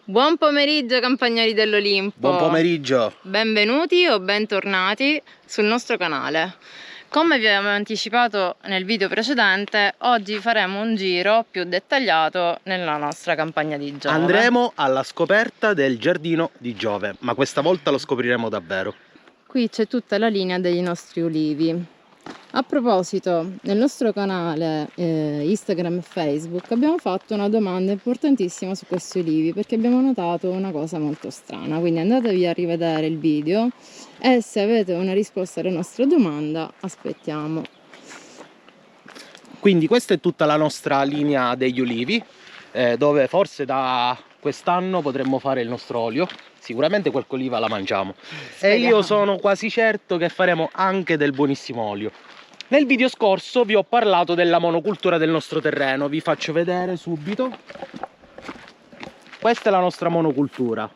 Buon pomeriggio campagnoli dell'Olimpo. Buon pomeriggio. Benvenuti o bentornati sul nostro canale. Come vi avevamo anticipato nel video precedente, oggi faremo un giro più dettagliato nella nostra campagna di Giove. Andremo alla scoperta del giardino di Giove, ma questa volta lo scopriremo davvero. Qui c'è tutta la linea dei nostri ulivi. A proposito, nel nostro canale Instagram e Facebook abbiamo fatto una domanda importantissima su questi ulivi, perché abbiamo notato una cosa molto strana, quindi andatevi a rivedere il video e se avete una risposta alla nostra domanda aspettiamo. Quindi questa è tutta la nostra linea degli ulivi, dove forse da quest'anno potremmo fare il nostro olio. Sicuramente qualche oliva la mangiamo. Speriamo. E io sono quasi certo che faremo anche del buonissimo olio. Nel video scorso vi ho parlato della monocultura del nostro terreno, vi faccio vedere subito. Questa è la nostra monocultura,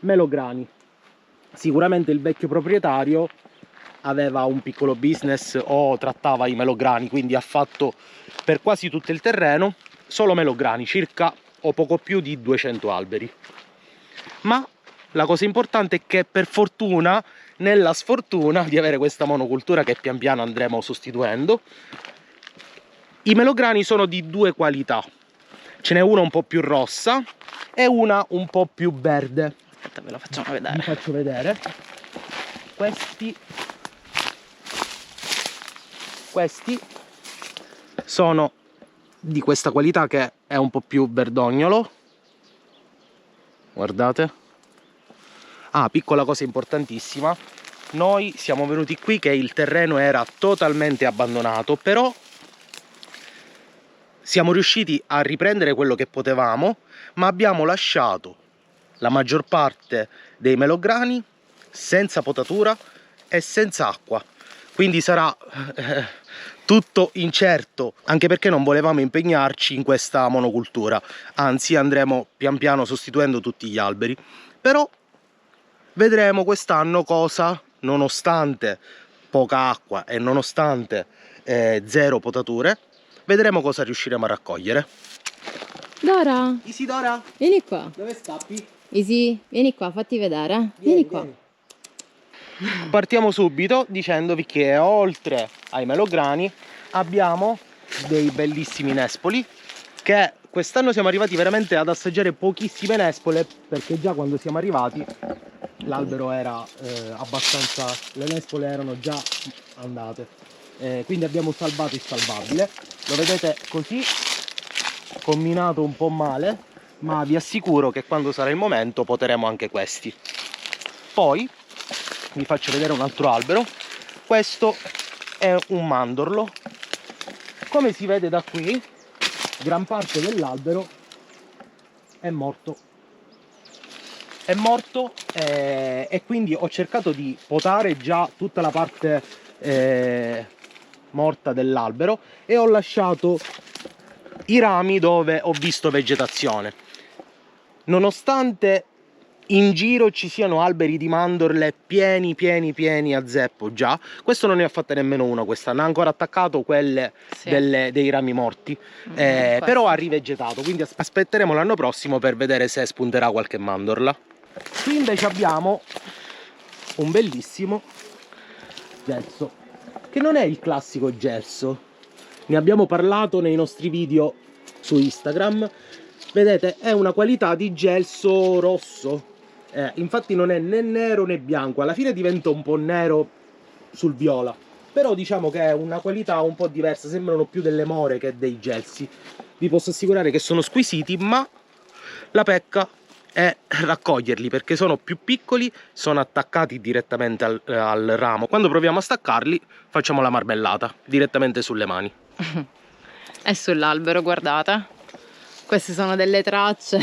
melograni. Sicuramente il vecchio proprietario aveva un piccolo business o trattava i melograni, quindi ha fatto per quasi tutto il terreno solo melograni, circa o poco più di 200 alberi. Ma la cosa importante è che per fortuna, nella sfortuna di avere questa monocultura che pian piano andremo sostituendo, i melograni sono di due qualità. Ce n'è una un po' più rossa e una un po' più verde. Aspetta, ve lo facciamo vedere. Vi faccio vedere. Questi sono di questa qualità che è un po' più verdognolo. Guardate. Ah, piccola cosa importantissima, noi siamo venuti qui che il terreno era totalmente abbandonato, però siamo riusciti a riprendere quello che potevamo, ma abbiamo lasciato la maggior parte dei melograni senza potatura e senza acqua, quindi sarà tutto incerto, anche perché non volevamo impegnarci in questa monocultura, anzi andremo pian piano sostituendo tutti gli alberi. Però vedremo quest'anno cosa, nonostante poca acqua e nonostante zero potature, vedremo cosa riusciremo a raccogliere. Dora, Isidora, vieni qua. dove scappi? Isi, vieni qua, fatti vedere. Vieni qua. Partiamo subito dicendovi che oltre ai melograni abbiamo dei bellissimi nespoli, che quest'anno siamo arrivati veramente ad assaggiare pochissime nespole, perché già quando siamo arrivati l'albero era abbastanza, le nespole erano già andate, quindi abbiamo salvato il salvabile. Lo vedete così, combinato un po' male, ma vi assicuro che quando sarà il momento poteremo anche questi. Poi vi faccio vedere un altro albero. Questo è un mandorlo. Come si vede da qui, gran parte dell'albero è morto. È morto e quindi ho cercato di potare già tutta la parte morta dell'albero e ho lasciato i rami dove ho visto vegetazione. Nonostante in giro ci siano alberi di mandorle pieni a zeppo già, questo non ne ha fatte nemmeno uno quest'anno, ha ancora attaccato quelle Sì. dei rami morti, però ha rivegetato, quindi aspetteremo l'anno prossimo per vedere se spunterà qualche mandorla. Qui invece abbiamo un bellissimo gelso, che non è il classico gelso, ne abbiamo parlato nei nostri video su Instagram. Vedete, è una qualità di gelso rosso, infatti non è né nero né bianco, alla fine diventa un po' nero sul viola, però diciamo che è una qualità un po' diversa, sembrano più delle more che dei gelsi. Vi posso assicurare che sono squisiti, ma la pecca è raccoglierli, perché sono più piccoli, sono attaccati direttamente al ramo. Quando proviamo a staccarli facciamo la marmellata direttamente sulle mani. È sull'albero, guardate. Queste sono delle tracce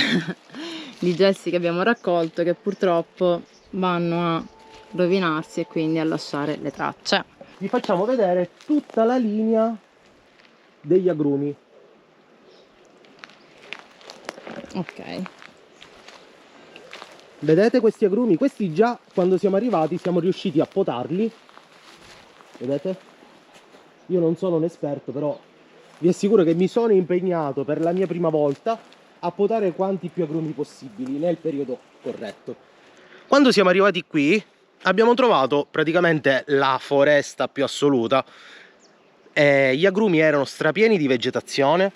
di gelsi che abbiamo raccolto, che purtroppo vanno a rovinarsi e quindi a lasciare le tracce. Vi facciamo vedere tutta la linea degli agrumi. Ok. Vedete questi agrumi? Questi già quando siamo arrivati siamo riusciti a potarli. Vedete? Io non sono un esperto, però vi assicuro che mi sono impegnato per la mia prima volta a potare quanti più agrumi possibili nel periodo corretto. Quando siamo arrivati qui abbiamo trovato praticamente la foresta più assoluta. Gli agrumi erano strapieni di vegetazione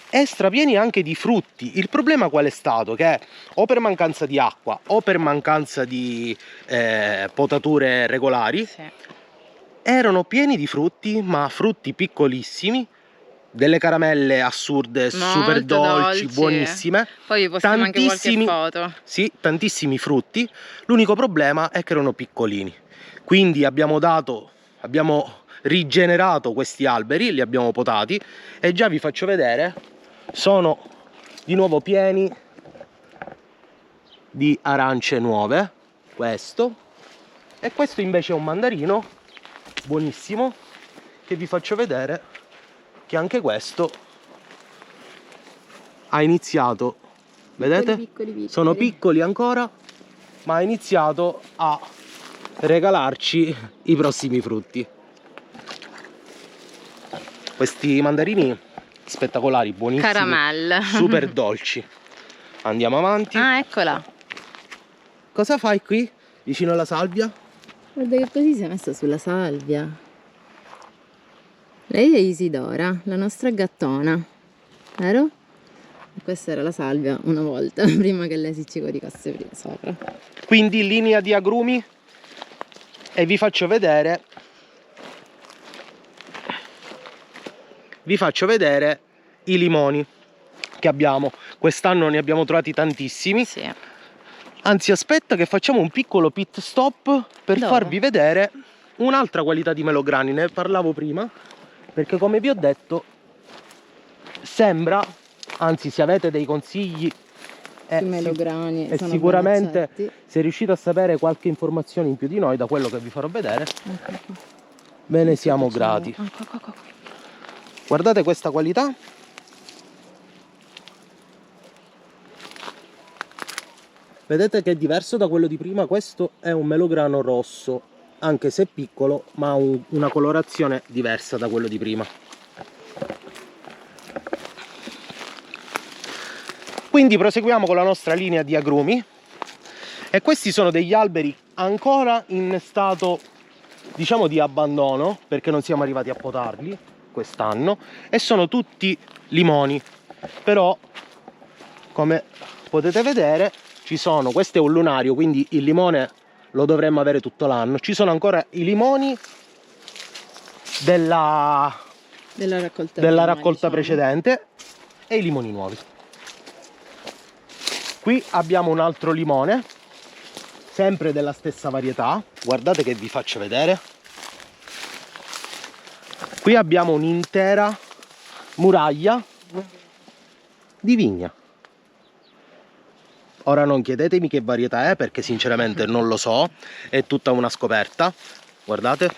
e strapieni anche di frutti. Il problema qual è stato? Che o per mancanza di acqua o per mancanza di potature regolari, Sì. erano pieni di frutti, ma frutti piccolissimi, delle caramelle assurde, super Molto dolci, dolci. buonissime. Poi vi postiamo anche qualche Tantissimi, foto. sì, tantissimi frutti. L'unico problema è che erano piccolini. Quindi abbiamo rigenerato questi alberi, li abbiamo potati e già vi faccio vedere, sono di nuovo pieni di arance nuove. Questo, e questo invece è un mandarino buonissimo che vi faccio vedere, che anche questo ha iniziato, vedete? Piccoli. Sono piccoli ancora, ma ha iniziato a regalarci i prossimi frutti. Questi mandarini spettacolari, buonissimi, Caramelle. super dolci. Andiamo avanti. Ah, eccola. Cosa fai qui vicino alla salvia? Guarda che così si è messa sulla salvia. Lei è Isidora, la nostra gattona, vero? E questa era la salvia una volta, prima che lei si coricasse sopra. Quindi linea di agrumi, e vi faccio vedere i limoni che abbiamo. Quest'anno ne abbiamo trovati tantissimi. Sì. Anzi, aspetta che facciamo un piccolo pit stop per Dove? farvi vedere un'altra qualità di melograni. Ne parlavo prima, perché come vi ho detto sembra, anzi se avete dei consigli Sui melograni e sono sicuramente ben accetti. se riuscite a sapere qualche informazione in più di noi da quello che vi farò vedere, Ecco qua. ve ne siamo grati. Qua. Guardate questa qualità. Vedete che è diverso da quello di prima. Questo è un melograno rosso, anche se piccolo, ma ha una colorazione diversa da quello di prima. Quindi proseguiamo con la nostra linea di agrumi, e questi sono degli alberi ancora in stato, diciamo, di abbandono, perché non siamo arrivati a potarli quest'anno, e sono tutti limoni. Però come potete vedere ci sono, questo è un lunario, quindi il limone lo dovremmo avere tutto l'anno. Ci sono ancora i limoni della raccolta, prima, diciamo, precedente, e i limoni nuovi. Qui abbiamo un altro limone, sempre della stessa varietà. Guardate che vi faccio vedere. Qui abbiamo un'intera muraglia di vigna. Ora non chiedetemi che varietà è, perché sinceramente non lo so, è tutta una scoperta. Guardate.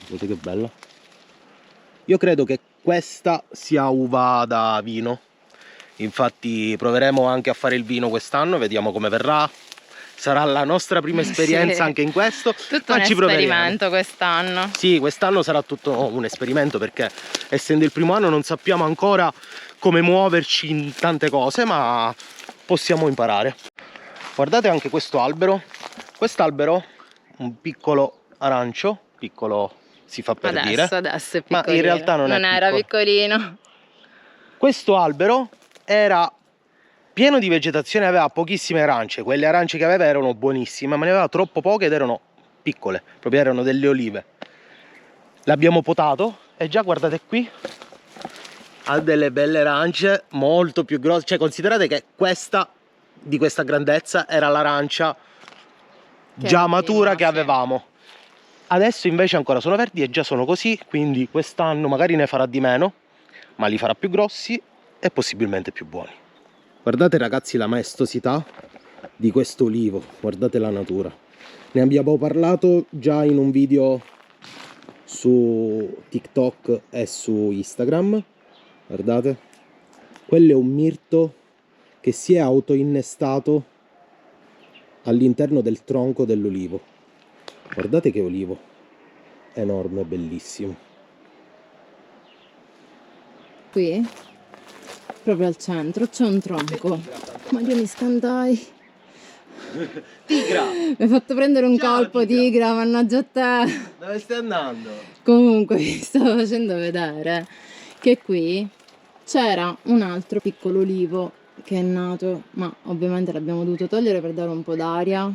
Vedete che bella. Io credo che questa sia uva da vino. Infatti proveremo anche a fare il vino quest'anno, vediamo come verrà. Sarà la nostra prima esperienza, sì, anche in questo. Tutto un esperimento quest'anno. Sì, quest'anno sarà tutto un esperimento, perché essendo il primo anno non sappiamo ancora come muoverci in tante cose, ma possiamo imparare. Guardate anche questo albero. Quest'albero, un piccolo arancio, piccolo si fa per dire. Adesso è piccolino. Ma in realtà non era piccolino. Questo albero era pieno di vegetazione, aveva pochissime arance. Quelle arance che aveva erano buonissime, ma ne aveva troppo poche ed erano piccole, proprio erano delle olive. L'abbiamo potato e già guardate qui, ha delle belle arance molto più grosse. Cioè, considerate che questa, di questa grandezza, era l'arancia già matura che avevamo. Adesso invece ancora sono verdi e già sono così, quindi quest'anno magari ne farà di meno, ma li farà più grossi e possibilmente più buoni. Guardate ragazzi la maestosità di questo olivo, guardate la natura. Ne abbiamo parlato già in un video su TikTok e su Instagram. Guardate, quello è un mirto che si è autoinnestato all'interno del tronco dell'olivo. Guardate che olivo enorme, bellissimo. qui, proprio al centro, c'è un tronco. Ma io mi scandai. Tigra! Mi hai fatto prendere un Ciao, colpo, Tigra, mannaggia a te. Dove stai andando? Comunque vi stavo facendo vedere che qui c'era un altro piccolo ulivo che è nato, ma ovviamente l'abbiamo dovuto togliere per dare un po' d'aria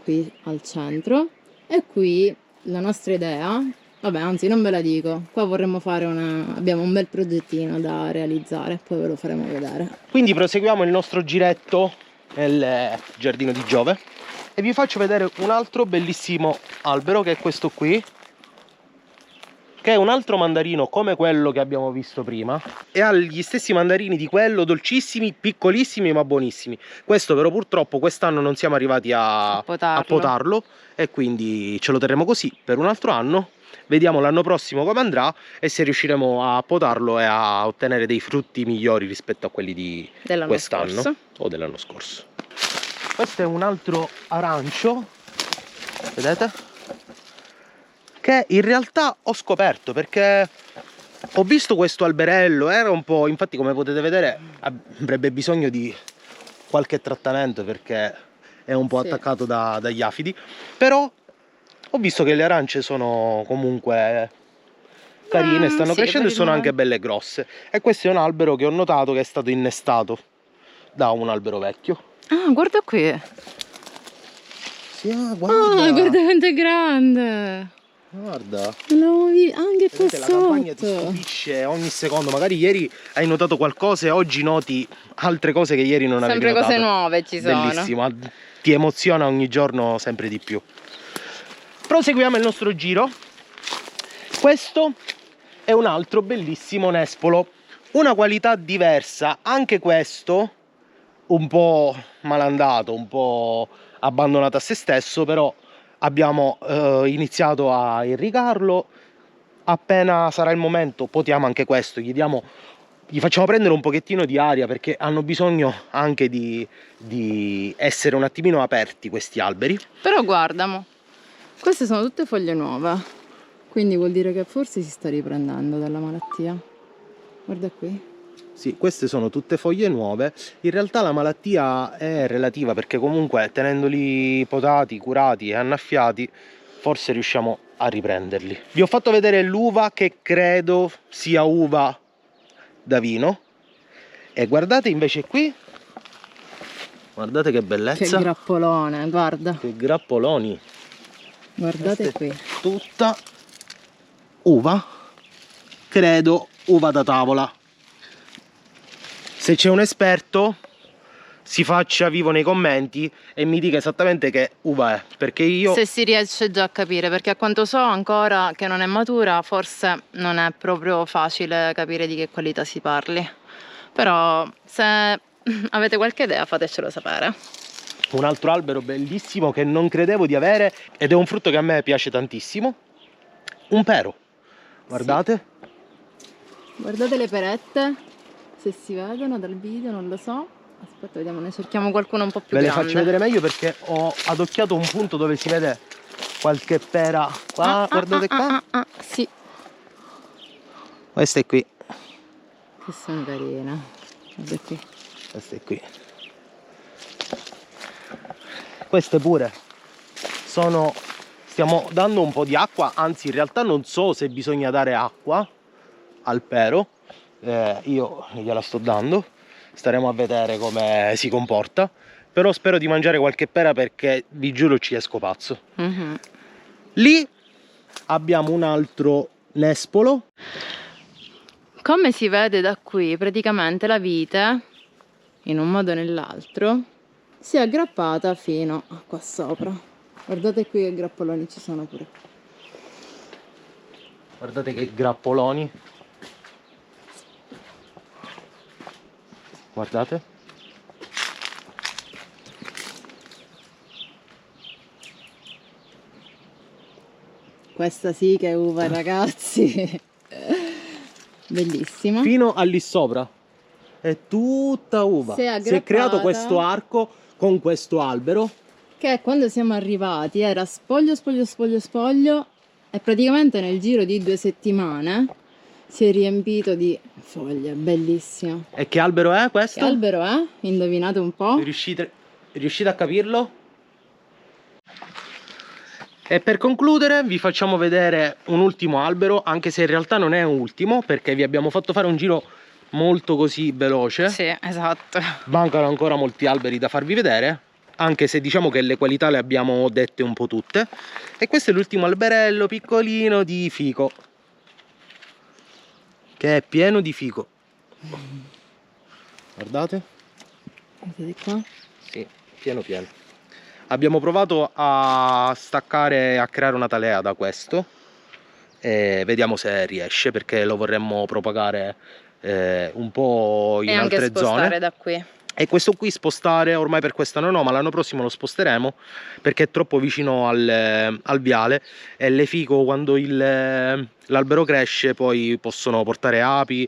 qui al centro. E qui la nostra idea, vabbè, anzi non ve la dico, qua vorremmo fare abbiamo un bel progettino da realizzare, poi ve lo faremo vedere. Quindi proseguiamo il nostro giretto nel giardino di Giove e vi faccio vedere un altro bellissimo albero, che è questo qui, che è un altro mandarino come quello che abbiamo visto prima e ha gli stessi mandarini di quello, dolcissimi, piccolissimi ma buonissimi. Questo però purtroppo quest'anno non siamo arrivati a potarlo e quindi ce lo terremo così per un altro anno. Vediamo l'anno prossimo come andrà e se riusciremo a potarlo e a ottenere dei frutti migliori rispetto a quelli di quest'anno o dell'anno scorso. Questo è un altro arancio, vedete? Che in realtà ho scoperto perché ho visto questo alberello, era un po', infatti come potete vedere avrebbe bisogno di qualche trattamento perché è un po' attaccato dagli afidi, però ho visto che le arance sono comunque carine, stanno crescendo e sono anche belle grosse. E questo è un albero che ho notato che è stato innestato da un albero vecchio. Ah, guarda qui. Sì, guarda. Ah, guarda quanto è grande. Guarda, anche qua vedete, la campagna ti sotto. stupisce ogni secondo. Magari ieri hai notato qualcosa e oggi noti altre cose che ieri non avevi notato. Sempre cose nuove ci sono. Bellissimo, ti emoziona ogni giorno sempre di più. Proseguiamo il nostro giro. Questo è un altro bellissimo nespolo, una qualità diversa, anche questo un po' malandato, un po' abbandonato a se stesso, però abbiamo iniziato a irrigarlo. Appena sarà il momento potiamo anche questo, gli facciamo prendere un pochettino di aria perché hanno bisogno anche di essere un attimino aperti questi alberi. Però guarda, queste sono tutte foglie nuove, quindi vuol dire che forse si sta riprendendo dalla malattia. Guarda qui. Sì, queste sono tutte foglie nuove. In realtà la malattia è relativa perché comunque tenendoli potati, curati e annaffiati forse riusciamo a riprenderli. Vi ho fatto vedere l'uva che credo sia uva da vino e guardate invece qui, guardate che bellezza, che grappolone, guarda, che grappoloni, guardate qui, tutta uva, credo uva da tavola. Se c'è un esperto si faccia vivo nei commenti e mi dica esattamente che uva è, perché io... Se si riesce già a capire, perché a quanto so ancora che non è matura, forse non è proprio facile capire di che qualità si parli. Però se avete qualche idea fatecelo sapere. Un altro albero bellissimo che non credevo di avere ed è un frutto che a me piace tantissimo, un pero, guardate. Sì. Guardate le perette, se si vedono dal video non lo so. Aspetta, vediamo, ne cerchiamo qualcuno un po' più grande. Ve le faccio vedere meglio perché ho adocchiato un punto dove si vede qualche pera. Qua, guardate qua. Sì. Questa è qui. Che sono carine. Guarda qui. Questa è qui. Queste pure sono... Stiamo dando un po' di acqua, anzi in realtà non so se bisogna dare acqua al pero. Io gliela sto dando. Staremo a vedere come si comporta, però spero di mangiare qualche pera perché vi giuro ci esco pazzo. Lì abbiamo un altro nespolo. Come si vede da qui, praticamente la vite, in un modo o nell'altro, si è aggrappata fino a qua sopra. Guardate qui che grappoloni ci sono pure. Guardate che grappoloni. Guardate. Questa sì che è uva, ragazzi. Bellissima. Fino a lì sopra. È tutta uva. Si è creato questo arco con questo albero. Che quando siamo arrivati era spoglio, spoglio, spoglio, spoglio. E praticamente nel giro di 2 settimane si è riempito di foglie, bellissimo. E che albero è Che questo? albero è? Indovinate un po'? Riuscite a capirlo? E per concludere vi facciamo vedere un ultimo albero, anche se in realtà non è un ultimo, perché vi abbiamo fatto fare un giro molto così veloce. Sì, esatto. Mancano ancora molti alberi da farvi vedere, anche se diciamo che le qualità le abbiamo dette un po' tutte. E questo è l'ultimo alberello piccolino di fico, che è pieno di fico. Guardate. Vedete qua? Sì, pieno pieno. Abbiamo provato a staccare, a creare una talea da questo e vediamo se riesce, perché lo vorremmo propagare un po' in E anche altre spostare zone. da qui. E questo qui spostare ormai per quest'anno no, ma l'anno prossimo lo sposteremo perché è troppo vicino al viale, e le fico quando l'albero cresce poi possono portare api,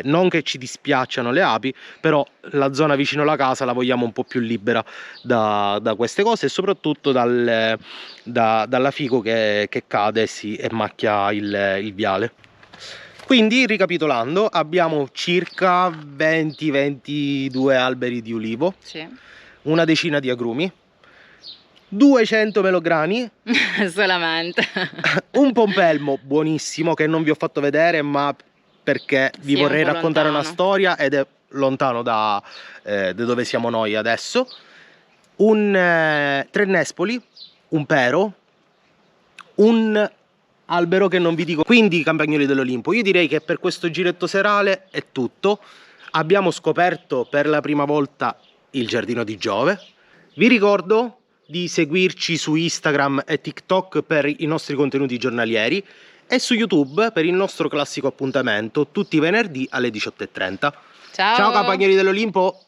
non che ci dispiacciano le api, però la zona vicino alla casa la vogliamo un po' più libera da queste cose, e soprattutto dalla fico che cade e macchia il viale. Quindi, ricapitolando, abbiamo circa 20-22 alberi di ulivo, Sì. una decina di agrumi, 200 melograni, Solamente. un pompelmo buonissimo che non vi ho fatto vedere, ma perché vi Sì, è un vorrei po' raccontare una lontano. storia ed è lontano da dove siamo noi adesso. 3 nespoli, un pero, un albero che non vi dico. Quindi, campagnoli dell'Olimpo, io direi che per questo giretto serale è tutto. Abbiamo scoperto per la prima volta il giardino di Giove. Vi ricordo di seguirci su Instagram e TikTok per i nostri contenuti giornalieri e su YouTube per il nostro classico appuntamento tutti i venerdì alle 18:30. Ciao. Ciao campagnoli dell'Olimpo!